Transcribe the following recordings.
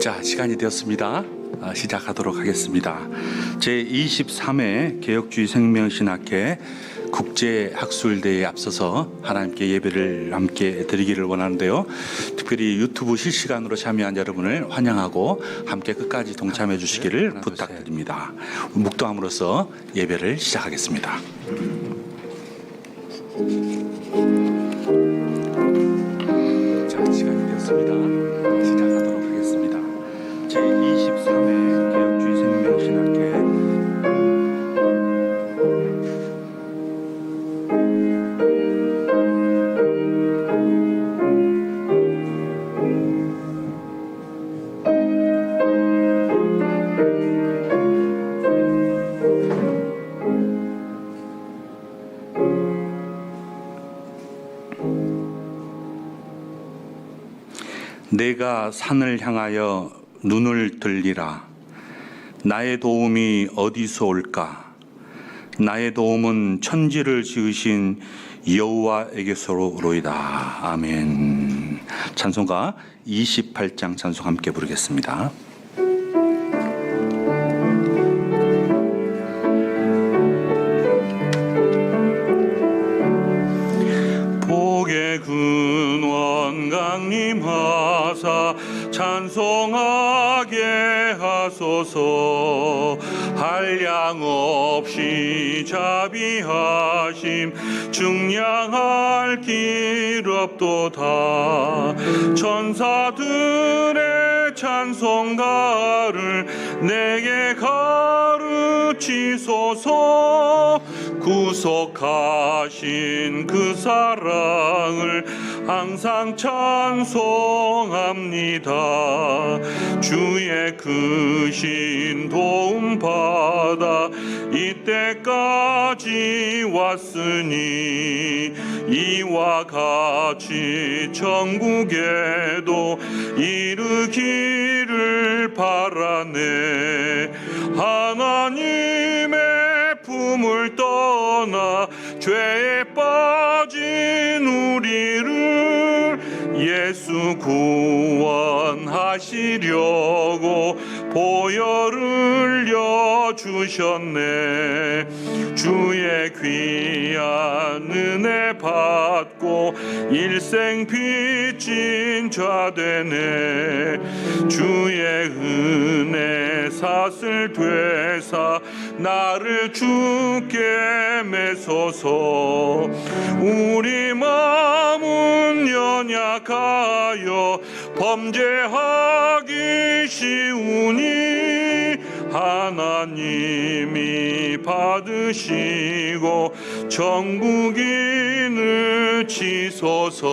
자, 시간이 되었습니다. 시작하도록 하겠습니다. 제23회 개혁주의 생명신학회 국제학술대회에 앞서서 하나님께 예배를 함께 드리기를 원하는데요. 특별히 유튜브 실시간으로 참여한 여러분을 환영하고 함께 끝까지 동참해 주시기를 부탁드립니다. 묵도함으로써 예배를 시작하겠습니다. 자, 시간이 되었습니다. 시작하도록 하겠습니다. 제23회 개혁주의 생명신학회 내가 산을 향하여 눈을 들리라. 나의 도움이 어디서 올까? 나의 도움은 천지를 지으신 여호와에게서로이다. 아멘. 찬송가 28장 찬송 함께 부르겠습니다. 복의 근원 강림하사 찬송하게 하소서. 한량 없이 자비하심 증량할 길 없도다. 천사들의 찬송가를 내게 가르치소서. 구속하신 그 사랑을 항상 찬송합니다. 주의 크신 도움 받아 이때까지 왔으니 이와 같이 천국에도 이르기를 바라네. 하나님의 품을 떠나 죄에 빠진 우리를 예수 구원하시려고 보혈을 여주셨네. 주의 귀한 은혜 받고 일생 빚진 자 되네. 주의 은혜 사슬 되사 나를 주께 매소서. 우리 마음은 연약하여 범죄하기 쉬우니 하나님이 받으시고 천국인을 치소서.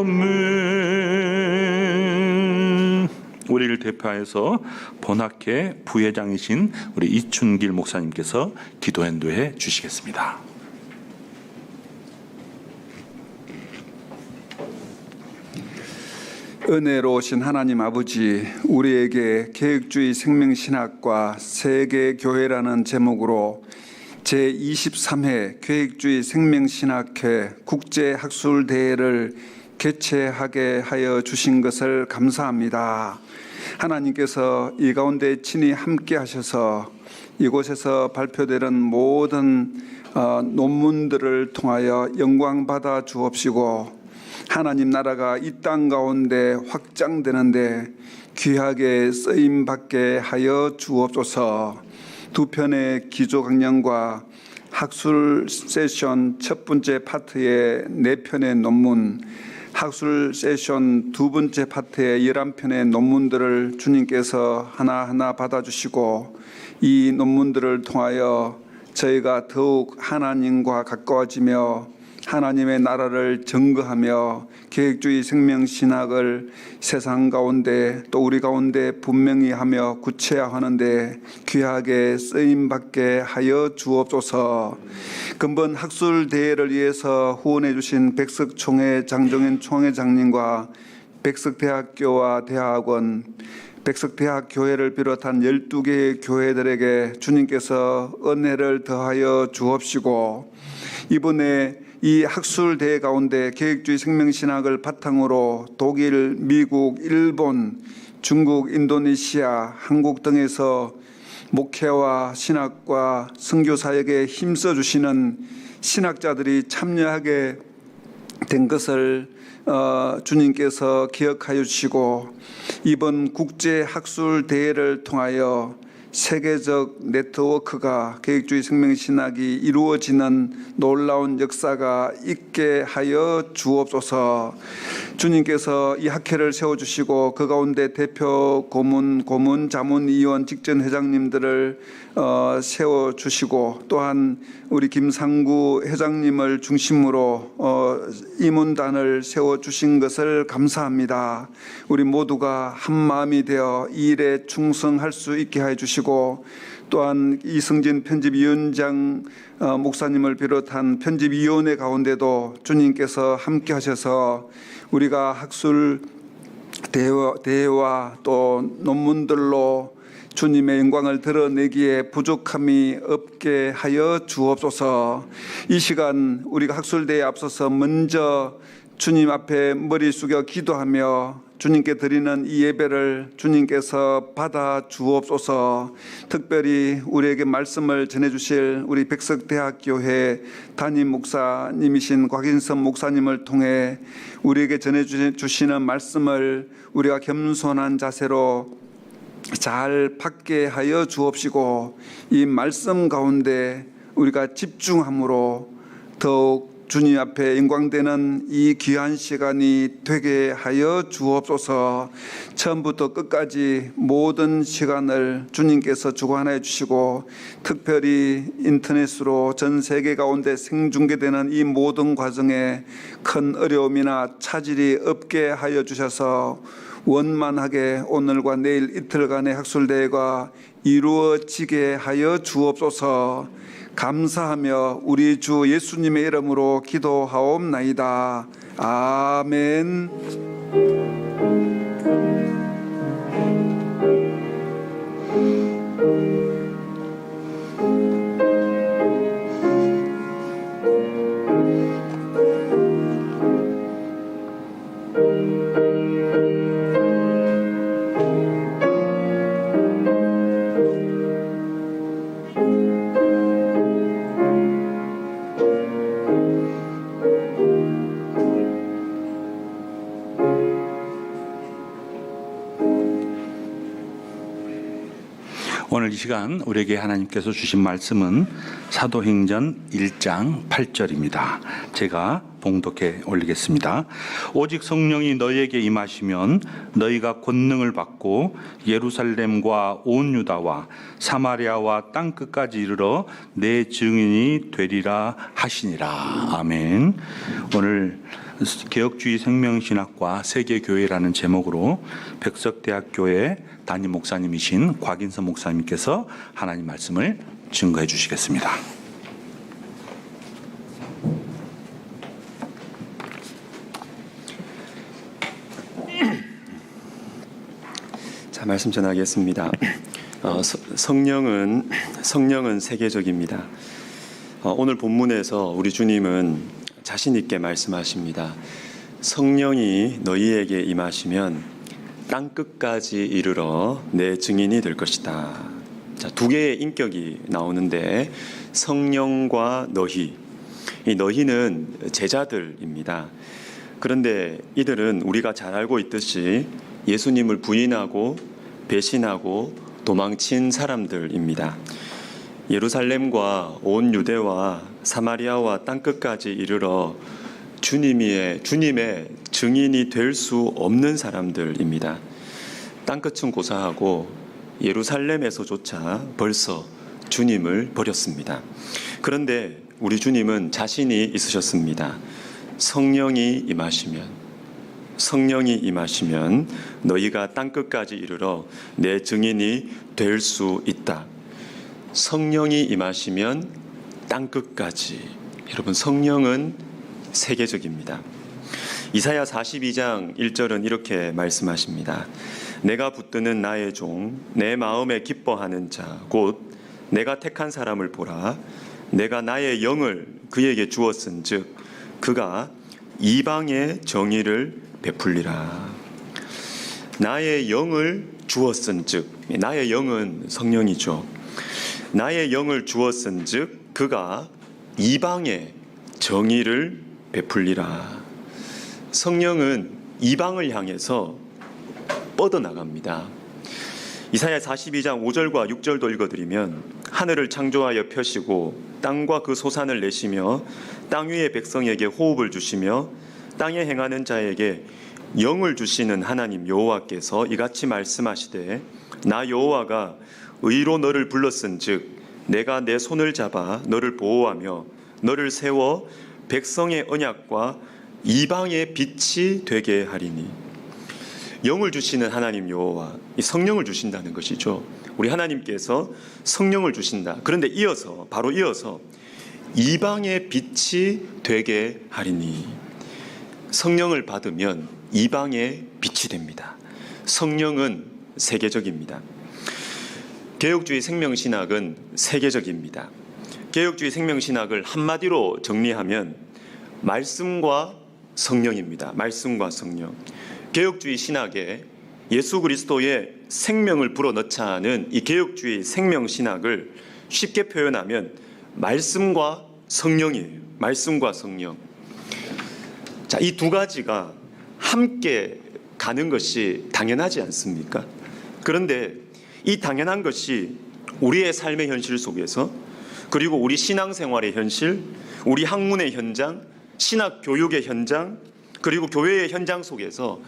아멘. 우리를 대표하여서 본학회 부회장이신 우리 이춘길 목사님께서 기도 인도해 주시겠습니다. 은혜로우신 하나님 아버지, 우리에게 개혁주의 생명신학과 세계교회라는 제목으로 제23회 개혁주의 생명신학회 국제학술대회를 개최하게 하여 주신 것을 감사합니다. 하나님께서 이 가운데 친히 함께 하셔서 이곳에서 발표되는 모든 논문들을 통하여 영광받아 주옵시고, 하나님 나라가 이 땅 가운데 확장되는데 귀하게 쓰임받게 하여 주옵소서. 두 편의 기조 강령과 학술 세션 첫 번째 파트의 4편의 논문, 학술 세션 두 번째 파트의 11편의 논문들을 주님께서 하나하나 받아주시고, 이 논문들을 통하여 저희가 더욱 하나님과 가까워지며 하나님의 나라를 증거하며 계획주의 생명신학을 세상 가운데 또 우리 가운데 분명히 하며 구체화하는데 귀하게 쓰임받게 하여 주옵소서. 근본 학술대회를 위해서 후원해 주신 백석총회 장종현 총회장님과 백석대학교와 대학원, 백석대학교회를 비롯한 12개의 교회들에게 주님께서 은혜를 더하여 주옵시고, 이번에 이 학술 대회 가운데 계획주의 생명신학을 바탕으로 독일, 미국, 일본, 중국, 인도네시아, 한국 등에서 목회와 신학과 선교 사역에 힘써 주시는 신학자들이 참여하게 된 것을 주님께서 기억하여 주시고, 이번 국제 학술 대회를 통하여 세계적 네트워크가 계획주의 생명신학이 이루어지는 놀라운 역사가 있게 하여 주옵소서. 주님께서 이 학회를 세워주시고 그 가운데 대표 고문, 자문위원, 직전 회장님들을 세워주시고, 또한 우리 김상구 회장님을 중심으로 임원단을 세워주신 것을 감사합니다. 우리 모두가 한 마음이 되어 이 일에 충성할 수 있게 해 주시고, 또한 이승진 편집위원장 목사님을 비롯한 편집위원회 가운데도 주님께서 함께 하셔서 우리가 학술 대회와 또 논문들로 주님의 영광을 드러내기에 부족함이 없게 하여 주옵소서. 이 시간 우리가 학술대회에 앞서서 먼저 주님 앞에 머리 숙여 기도하며 주님께 드리는 이 예배를 주님께서 받아 주옵소서. 특별히 우리에게 말씀을 전해주실 우리 백석대학교회 담임 목사님이신 곽인선 목사님을 통해 우리에게 전해주시는 말씀을 우리가 겸손한 자세로 잘 받게 하여 주옵시고, 이 말씀 가운데 우리가 집중함으로 더욱 주님 앞에 영광되는 이 귀한 시간이 되게 하여 주옵소서. 처음부터 끝까지 모든 시간을 주님께서 주관해 주시고, 특별히 인터넷으로 전 세계 가운데 생중계되는 이 모든 과정에 큰 어려움이나 차질이 없게 하여 주셔서 원만하게 오늘과 내일 이틀간의 학술대회가 이루어지게 하여 주옵소서. 감사하며 우리 주 예수님의 이름으로 기도하옵나이다. 아멘. 오늘 이 시간 우리에게 하나님께서 주신 말씀은 사도행전 1장 8절입니다. 제가 봉독해 올리겠습니다. 오직 성령이 너희에게 임하시면 너희가 권능을 받고 예루살렘과 온 유다와 사마리아와 땅 끝까지 이르러 내 증인이 되리라 하시니라. 아멘. 오늘 개혁주의 생명신학과 세계교회라는 제목으로 백석대학교의 담임 목사님이신 곽인선 목사님께서 하나님 말씀을 증거해 주시겠습니다. 자, 말씀 전하겠습니다. 성령은 세계적입니다. 오늘 본문에서 우리 주님은 자신 있게 말씀하십니다. 성령이 너희에게 임하시면 땅 끝까지 이르러 내 증인이 될 것이다. 자, 두 개의 인격이 나오는데 성령과 너희, 이 너희는 제자들입니다. 그런데 이들은 우리가 잘 알고 있듯이 예수님을 부인하고 배신하고 도망친 사람들입니다. 예루살렘과 온 유대와 사마리아와 땅끝까지 이르러 주님의 증인이 될 수 없는 사람들입니다. 땅끝은 고사하고 예루살렘에서조차 벌써 주님을 버렸습니다. 그런데 우리 주님은 자신이 있으셨습니다. 성령이 임하시면 너희가 땅끝까지 이르러 내 증인이 될 수 있다. 성령이 임하시면 땅끝까지. 여러분, 성령은 세계적입니다. 이사야 42장 1절은 이렇게 말씀하십니다. 내가 붙드는 나의 종, 내 마음에 기뻐하는 자, 곧 내가 택한 사람을 보라. 내가 나의 영을 그에게 주었은즉 그가 이방의 정의를 베풀리라. 나의 영을 주었은즉, 나의 영은 성령이죠. 나의 영을 주었은즉 그가 이방의 정의를 베풀리라. 성령은 이방을 향해서 뻗어나갑니다. 이사야 42장 5절과 6절도 읽어드리면 하늘을 창조하여 펴시고 땅과 그 소산을 내시며 땅 위의 백성에게 호흡을 주시며 땅에 행하는 자에게 영을 주시는 하나님 여호와께서 이같이 말씀하시되 나 여호와가 의로 너를 불렀은즉 내가 내 손을 잡아 너를 보호하며 너를 세워 백성의 언약과 이방의 빛이 되게 하리니. 영을 주시는 하나님 여호와, 이 성령을 주신다는 것이죠. 우리 하나님께서 성령을 주신다. 그런데 바로 이어서 이방의 빛이 되게 하리니. 성령을 받으면 이방의 빛이 됩니다. 성령은 세계적입니다. 개혁주의 생명신학은 세계적입니다. 개혁주의 생명신학을 한마디로 정리하면 말씀과 성령입니다. 말씀과 성령. 개혁주의 신학에 예수 그리스도의 생명을 불어넣자는 이 개혁주의 생명신학을 쉽게 표현하면 말씀과 성령이에요. 말씀과 성령. 자, 이 두 가지가 함께 가는 것이 당연하지 않습니까? 그런데 이 당연한 것이 우리의 삶의 현실 속에서, 그리고 우리 신앙생활의 현실, 우리 학문의 현장, 신학 교육의 현장, 그리고 교회의 현장 속에서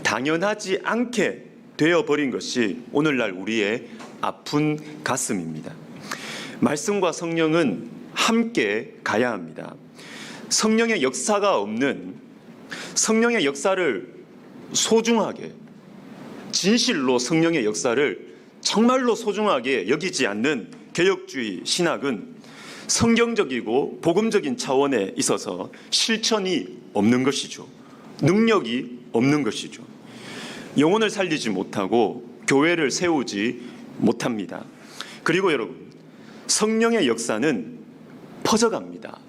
당연하지 않게 되어버린 것이 오늘날 우리의 아픈 가슴입니다. 말씀과 성령은 함께 가야 합니다. 성령의 역사가 없는, 성령의 역사를 소중하게, 진실로 성령의 역사를 정말로 소중하게 여기지 않는 개혁주의 신학은 성경적이고 복음적인 차원에 있어서 실천이 없는 것이죠. 능력이 없는 것이죠. 영혼을 살리지 못하고 교회를 세우지 못합니다. 그리고 여러분, 성령의 역사는 퍼져갑니다.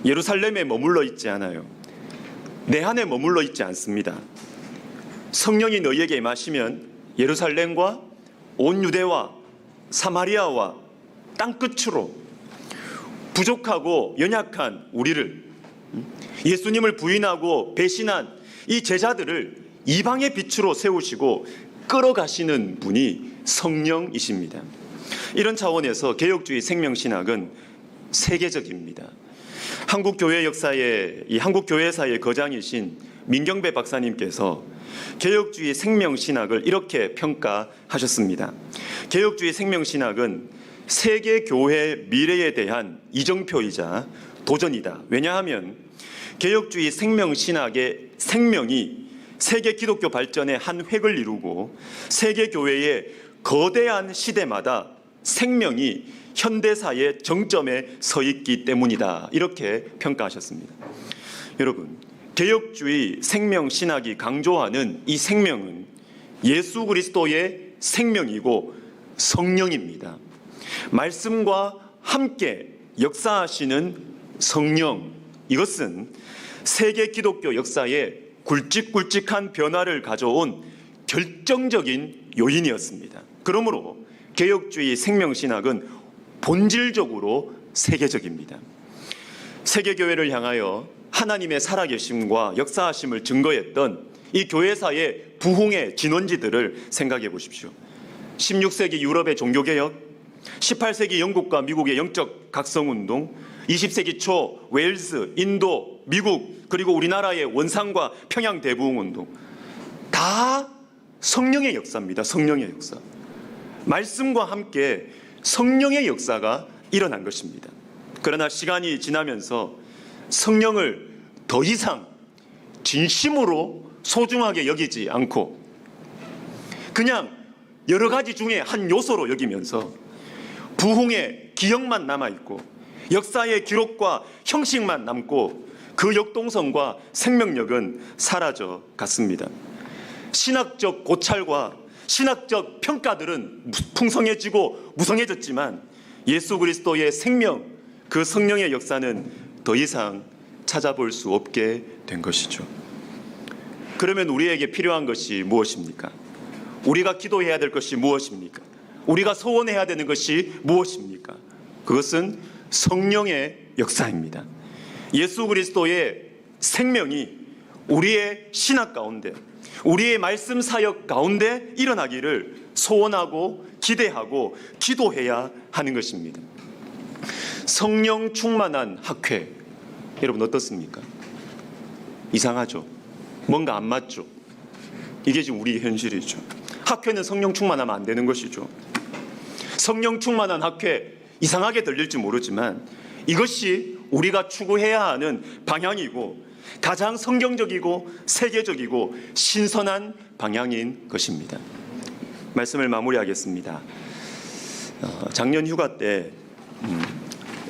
예루살렘에 머물러 있지 않아요. 내 안에 머물러 있지 않습니다. 성령이 너희에게 임하시면 예루살렘과 온 유대와 사마리아와 땅끝으로 부족하고 연약한 우리를, 예수님을 부인하고 배신한 이 제자들을 이방의 빛으로 세우시고 끌어가시는 분이 성령이십니다. 이런 차원에서 개혁주의 생명신학은 세계적입니다. 한국교회 역사의, 이 한국교회사의 거장이신 민경배 박사님께서 개혁주의 생명신학을 이렇게 평가하셨습니다. 개혁주의 생명신학은 세계교회 미래에 대한 이정표이자 도전이다. 왜냐하면 개혁주의 생명신학의 생명이 세계 기독교 발전의 한 획을 이루고 세계교회의 거대한 시대마다 생명이 현대사의 정점에 서 있기 때문이다. 이렇게 평가하셨습니다. 여러분, 개혁주의 생명신학이 강조하는 이 생명은 예수 그리스도의 생명이고 성령입니다. 말씀과 함께 역사하시는 성령, 이것은 세계 기독교 역사에 굵직굵직한 변화를 가져온 결정적인 요인이었습니다. 그러므로 개혁주의 생명신학은 본질적으로 세계적입니다. 세계교회를 향하여 하나님의 살아계심과 역사하심을 증거했던 이 교회사의 부흥의 진원지들을 생각해 보십시오. 16세기 유럽의 종교개혁, 18세기 영국과 미국의 영적 각성운동, 20세기 초 웨일스, 인도, 미국, 그리고 우리나라의 원산과 평양 대부흥운동, 다 성령의 역사입니다. 성령의 역사. 말씀과 함께 성령의 역사가 일어난 것입니다. 그러나 시간이 지나면서 성령을 더 이상 진심으로 소중하게 여기지 않고 그냥 여러 가지 중에 한 요소로 여기면서 부흥의 기억만 남아있고 역사의 기록과 형식만 남고 그 역동성과 생명력은 사라져 갔습니다. 신학적 고찰과 신학적 평가들은 풍성해지고 무성해졌지만 예수 그리스도의 생명, 그 성령의 역사는 더 이상 찾아볼 수 없게 된 것이죠. 그러면 우리에게 필요한 것이 무엇입니까? 우리가 기도해야 될 것이 무엇입니까? 우리가 소원해야 되는 것이 무엇입니까? 그것은 성령의 역사입니다. 예수 그리스도의 생명이 우리의 신학 가운데, 우리의 말씀 사역 가운데 일어나기를 소원하고 기대하고 기도해야 하는 것입니다. 성령 충만한 학회, 여러분 어떻습니까? 이상하죠? 뭔가 안 맞죠? 이게 지금 우리 현실이죠. 학회는 성령 충만하면 안 되는 것이죠. 성령 충만한 학회, 이상하게 들릴지 모르지만 이것이 우리가 추구해야 하는 방향이고 가장 성경적이고 세계적이고 신선한 방향인 것입니다. 말씀을 마무리하겠습니다. 작년 휴가 때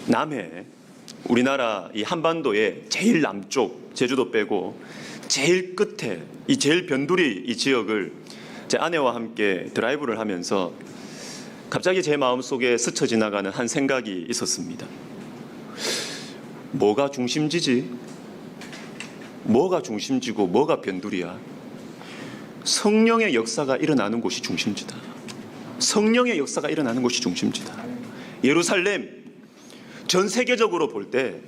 남해, 우리나라 이 한반도의 제일 남쪽, 제주도 빼고 제일 끝에 이 제일 변두리 이 지역을 제 아내와 함께 드라이브를 하면서 갑자기 제 마음속에 스쳐 지나가는 한 생각이 있었습니다. 뭐가 중심지지? 뭐가 중심지고 뭐가 변두리야? 성령의 역사가 일어나는 곳이 중심지다. 성령의 역사가 일어나는 곳이 중심지다. 예루살렘, 전 세계적으로 볼 때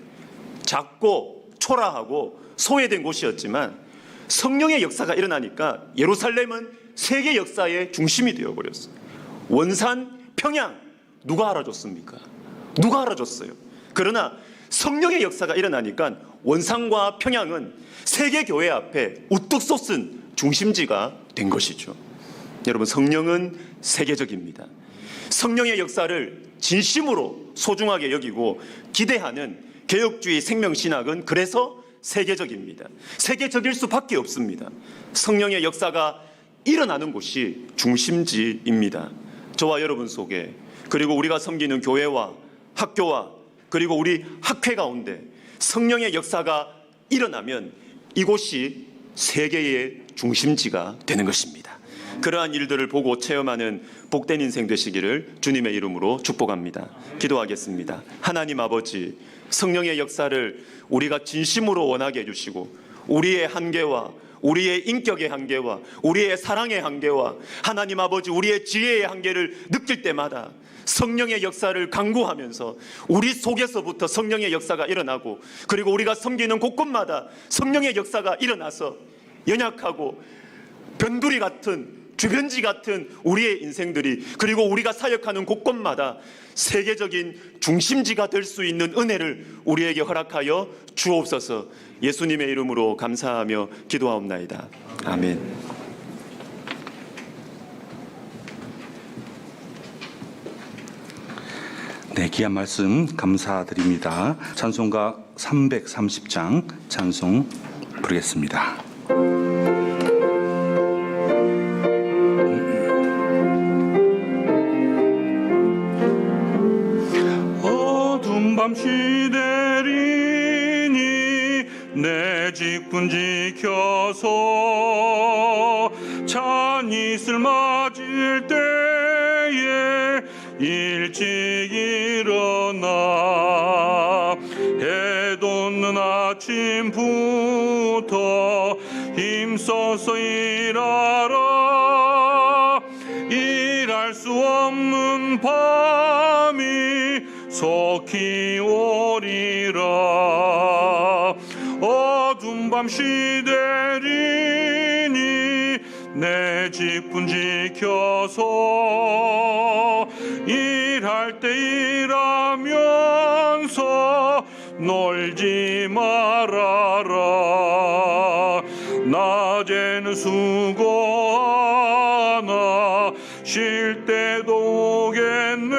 작고 초라하고 소외된 곳이었지만 성령의 역사가 일어나니까 예루살렘은 세계 역사의 중심이 되어버렸어요. 원산, 평양, 누가 알아줬습니까? 누가 알아줬어요? 그러나 성령의 역사가 일어나니까 원산과 평양은 세계 교회 앞에 우뚝 솟은 중심지가 된 것이죠. 여러분, 성령은 세계적입니다. 성령의 역사를 진심으로 소중하게 여기고 기대하는 개혁주의 생명신학은 그래서 세계적입니다. 세계적일 수밖에 없습니다. 성령의 역사가 일어나는 곳이 중심지입니다. 저와 여러분 속에, 그리고 우리가 섬기는 교회와 학교와 그리고 우리 학회 가운데 성령의 역사가 일어나면 이곳이 세계의 중심지가 되는 것입니다. 그러한 일들을 보고 체험하는 복된 인생 되시기를 주님의 이름으로 축복합니다. 기도하겠습니다. 하나님 아버지, 성령의 역사를 우리가 진심으로 원하게 해주시고 우리의 한계와 우리의 인격의 한계와 우리의 사랑의 한계와 하나님 아버지 우리의 지혜의 한계를 느낄 때마다 성령의 역사를 강구하면서 우리 속에서부터 성령의 역사가 일어나고 그리고 우리가 섬기는 곳곳마다 성령의 역사가 일어나서 연약하고 변두리 같은 주변지 같은 우리의 인생들이 그리고 우리가 사역하는 곳곳마다 세계적인 중심지가 될 수 있는 은혜를 우리에게 허락하여 주옵소서. 예수님의 이름으로 감사하며 기도하옵나이다. 아멘. 네, 귀한 말씀 감사드립니다. 찬송가 330장 찬송 부르겠습니다. 어두운 밤 시대리니 내 직분 지켜서 찬이슬 맞을 때에 일찍 일어나 해 돋는 아침부터 힘써서 일하라. 일할 수 없는 밤이 속히 오리라. 어두운 밤 시대리니 내 직분 지켜서 일할 때 일하면서 놀지 말아라. 낮에는 수고하나 쉴 때도 오겠네.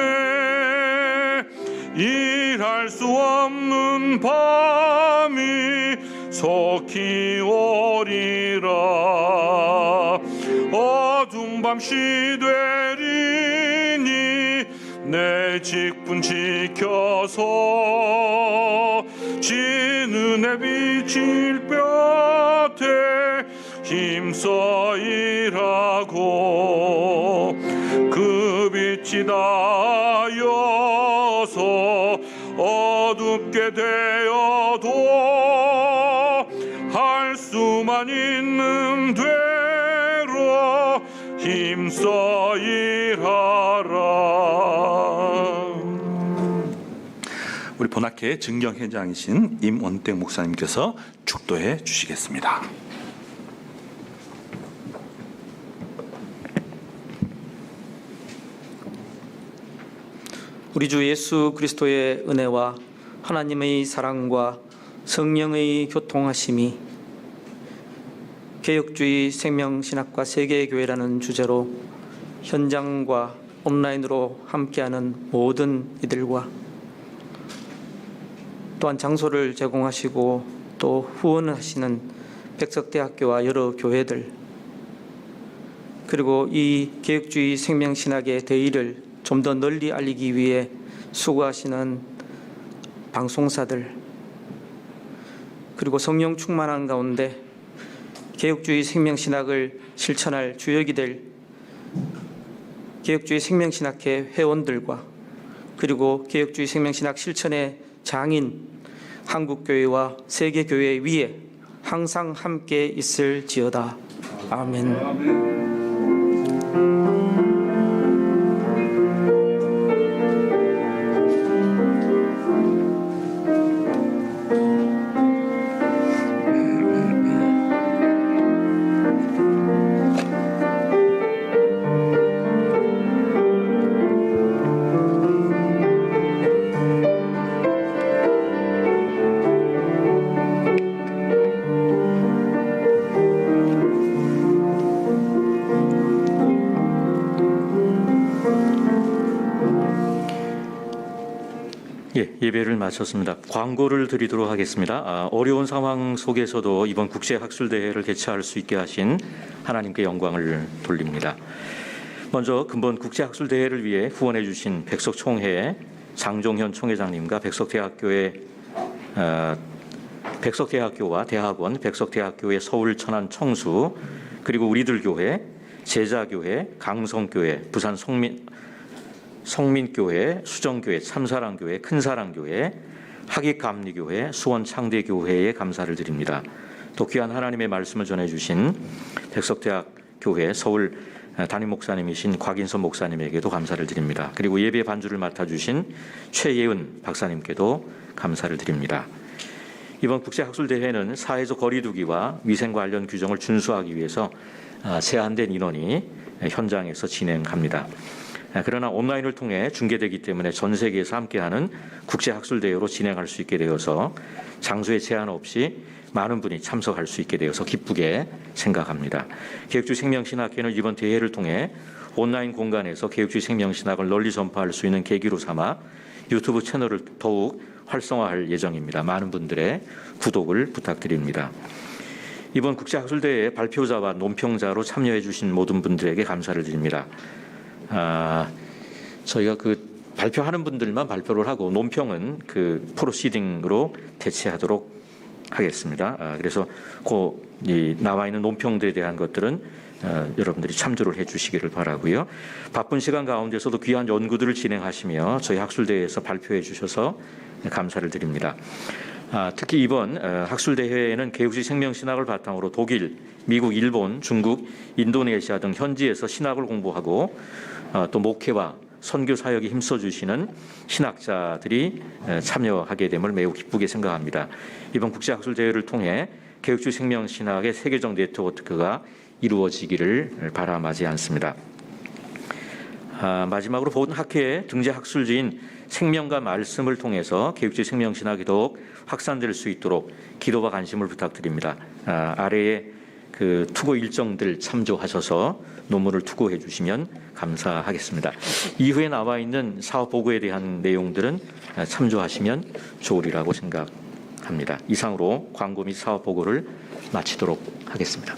일할 수 없는 밤이 속히 오리라. 어두운 밤 시되리니 내 직분 지켜서 지는 해 비칠 볕에 힘써 일하고 그 빛이 닿아서 어둡게 되어도 시간 있는 대로 힘써 일하라. 우리 본학회 증경회장이신 임원택 목사님께서 축도해 주시겠습니다. 우리 주 예수 그리스도의 은혜와 하나님의 사랑과 성령의 교통하심이 개혁주의 생명신학과 세계교회라는 주제로 현장과 온라인으로 함께하는 모든 이들과 또한 장소를 제공하시고 또 후원하시는 백석대학교와 여러 교회들, 그리고 이 개혁주의 생명신학의 대의를 좀 더 널리 알리기 위해 수고하시는 방송사들, 그리고 성령 충만한 가운데 개혁주의 생명신학을 실천할 주역이 될 개혁주의 생명신학회 회원들과 그리고 개혁주의 생명신학 실천의 장인 한국교회와 세계교회 위에 항상 함께 있을지어다. 아멘. 예배를 마쳤습니다. 광고를 드리도록 하겠습니다. 어려운 상황 속에서도 이번 국제학술대회를 개최할 수 있게 하신 하나님께 영광을 돌립니다. 먼저 근본 국제학술대회를 위해 후원해 주신 백석총회 장종현 총회장님과 백석대학교와 대학원, 백석대학교의 서울 천안 청수, 그리고 우리들 교회, 제자교회, 강성교회, 부산 성민교회, 수정교회, 참사랑교회, 큰사랑교회, 학익감리교회, 수원창대교회에 감사를 드립니다. 또 귀한 하나님의 말씀을 전해주신 백석대학교회 서울 담임 목사님이신 곽인선 목사님에게도 감사를 드립니다. 그리고 예배 반주를 맡아주신 최예은 박사님께도 감사를 드립니다. 이번 국제학술대회는 사회적 거리두기와 위생 관련 규정을 준수하기 위해서 제한된 인원이 현장에서 진행합니다. 그러나 온라인을 통해 중계되기 때문에 전 세계에서 함께하는 국제학술대회로 진행할 수 있게 되어서 장소에 제한 없이 많은 분이 참석할 수 있게 되어서 기쁘게 생각합니다. 개혁주의 생명신학회는 이번 대회를 통해 온라인 공간에서 개혁주의 생명신학을 널리 전파할 수 있는 계기로 삼아 유튜브 채널을 더욱 활성화할 예정입니다. 많은 분들의 구독을 부탁드립니다. 이번 국제학술대회 발표자와 논평자로 참여해 주신 모든 분들에게 감사를 드립니다. 저희가 발표하는 분들만 발표를 하고 논평은 프로시딩으로 대체하도록 하겠습니다. 그래서 나와 있는 논평들에 대한 것들은 여러분들이 참조를 해주시기를 바라고요. 바쁜 시간 가운데서도 귀한 연구들을 진행하시며 저희 학술대회에서 발표해 주셔서 감사를 드립니다. 특히 이번 학술대회에는 개혁주의 생명신학을 바탕으로 독일, 미국, 일본, 중국, 인도네시아 등 현지에서 신학을 공부하고 또 목회와 선교 사역에 힘써주시는 신학자들이 참여하게 됨을 매우 기쁘게 생각합니다. 이번 국제학술대회를 통해 개혁주의 생명신학의 세계적 네트워크가 이루어지기를 바라마지 않습니다. 마지막으로 본 학회의 등재 학술지인 생명과 말씀을 통해서 개혁주의 생명신학이 더욱 확산될 수 있도록 기도와 관심을 부탁드립니다. 아래에 투고 일정들 참조하셔서 논문을 투고해 주시면 감사하겠습니다. 이후에 나와 있는 사업 보고에 대한 내용들은 참조하시면 좋으리라고 생각합니다. 이상으로 광고 및 사업 보고를 마치도록 하겠습니다.